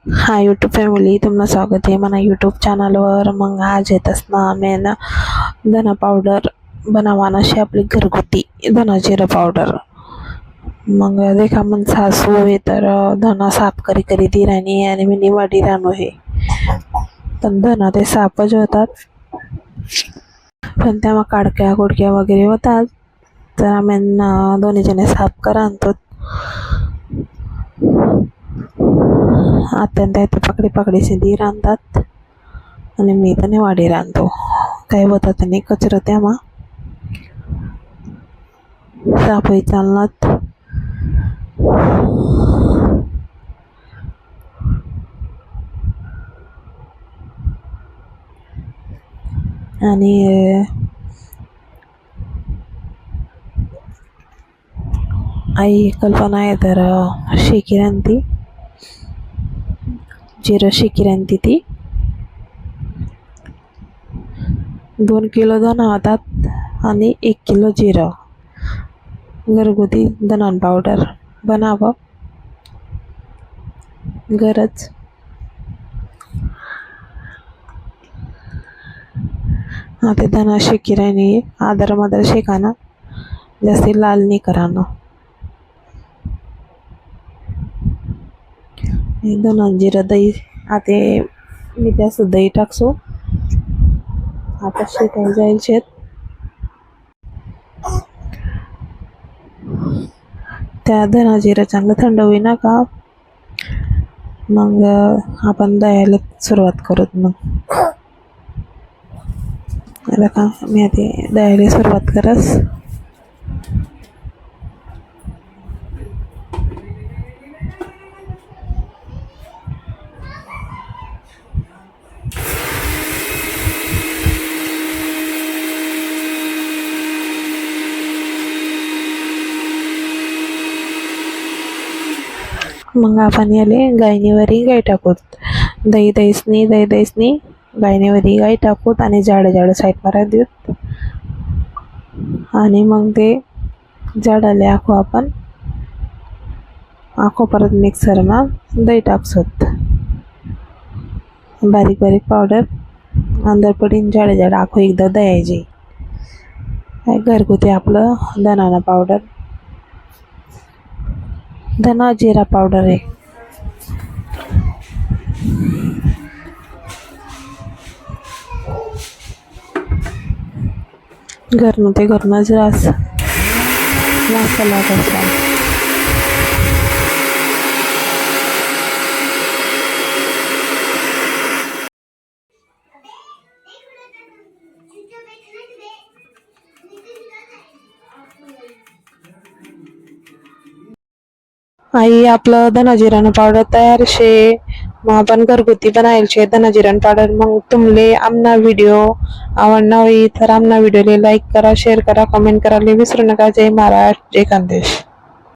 Hi YouTube family, तुम्हाला स्वागत आहे मना यूट्यूब चॅनलवर. मग आज येत असणार मी ना धना पावडर बनावाना अशी आपली घरगुती धना जिरा पावडर. मग देखा मन सासू आहे तर धना साफ करी दी राणी आणि मी निवाडी राहणो हे. पण धना ते सापच होतात, पण त्या काडक्या गुडक्या वगैरे होतात. तर आम्ही दोन्ही जणे साफ करा आणतो. आता ते पकडी दी रांधतात आणि मी तर वाडी रांधतो. काय होतात नाही कचरा त्यामा साफही चालणार. आणि आई कल्पना आहे तर शेकी रांधती, जिरं शेकी रांधती. ती 2 किलो धना होतात आणि 1 किलो जिरं. घरगुती धना पावडर बनावं गरज. ते धना शेकी राणी आदर मदर शेकाना, जास्ती लाल नाही कराना. धना जिरं दही आता मी त्यास दही टाकसो. आता शेकायला जाईल शेत. त्या धना जिरं चांगलं थंड होईना का मग आपण दह्याला सुरुवात करूत. मग का मी आता दह्याला सुरुवात करस. मग आपण याले गायनीवरी गाय टाकूत. दही दहीसनी गायनीवरी गाय टाकूत आणि जाड साईड मारा देऊत. आणि मग ते झाडाले आपण परत मिक्सरमा दही टाकसोत. बारीक पावडर अंदर पडीन जाड आखो एकदा दयायची. घरगुती आपलं धना पावडर, धना जिरा पावडर आहे. घरनंच रास लागत. आई आपलं धना जिरानं पावडर तयार शे. मग आपण घरगुती बनायला शे धना जिरान पावडर. मग तुमले आमना व्हिडिओ आवडना होई तर आमना व्हिडिओले लाईक करा, शेअर करा, कमेंट करायला विसरू नका. जय महाराष्ट्र, जय खानदेश.